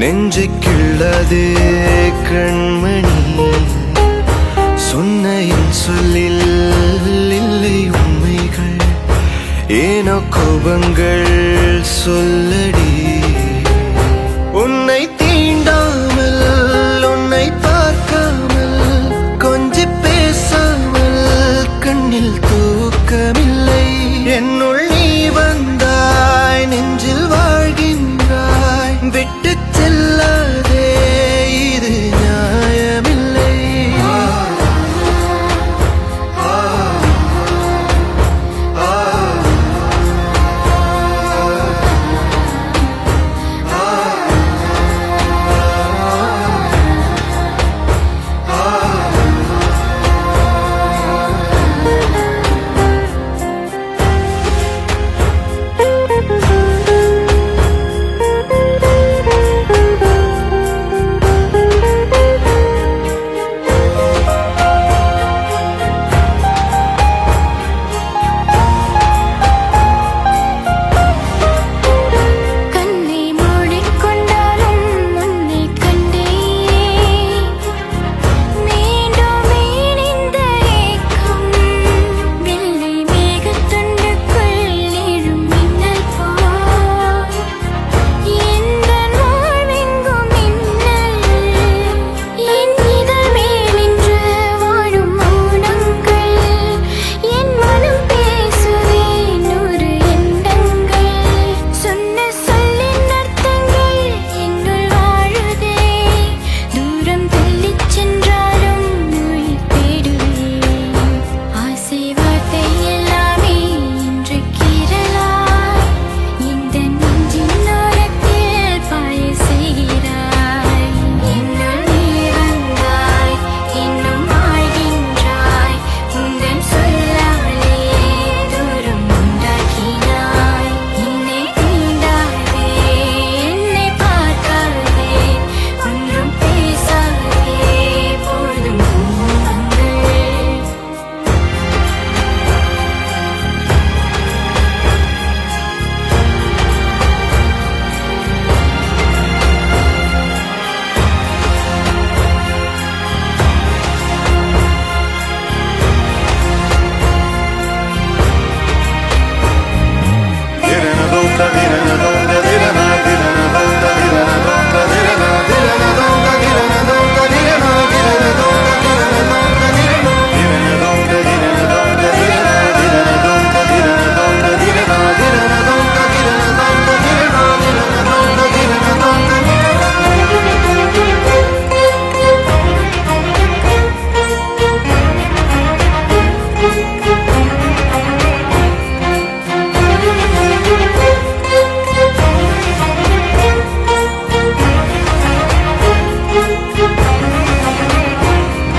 நெஞ்சுக்குள்ளது கண்மணி சொன்ன என் சொல்லில் இல்லை உண்மைகள் ஏனோ கோபங்கள் சொல்லடி உன்னை தீண்டாமல் உன்னை பார்க்காமல் கொஞ்சி பேசாமல் கண்ணில் தூக்கமில்லை என்னுள் நீ வந்தாய் நெஞ்சில் வாழ்கின்றாய் விட்டு செல்லாதே இது நியாயமில்லை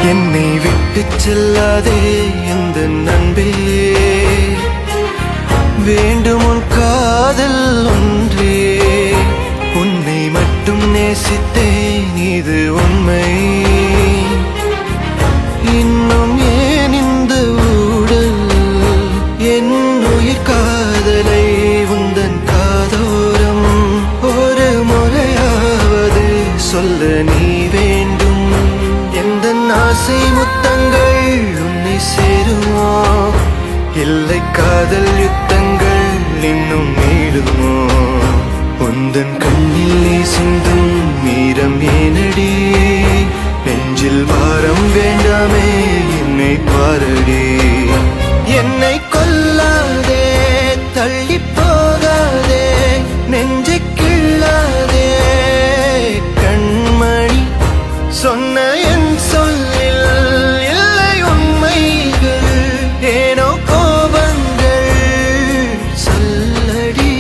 என்னை விட்டு செல்லாதே இந்த நண்பே வேண்டும் உன் காதல் ஒன்றே உன்னை மட்டும் நேசித்தேன் இது உண்மை இன்னும் ஏன் இந்த ஊடல் என் உயிர் காதலை உந்தன் காதோரம் ஒரு முறையாவது சொல்ல நீ வேண்டும் எந்த ஆசை முத்தங்கள் உன்னை சேருமோ இல்லை காதல் யுத்தங்கள் இன்னும் நீடுமோ உந்தன் கண்ணில் நீ சிந்தும் மீரம் ஏனடி நெஞ்சில் பாரம் வேண்டாமே என்னை பாரடி என்னை கொல்லாதே தள்ளி போகாதே நெஞ்சை கிள்ளாதே கண்மணி சொன்ன என் சொல்லில் இல்லை உண்மைகள் ஏனோ கோபங்கள் சொல்லடி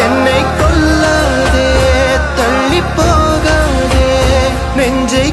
என்னை கொல்லாதே தள்ளி போகாதே நெஞ்சை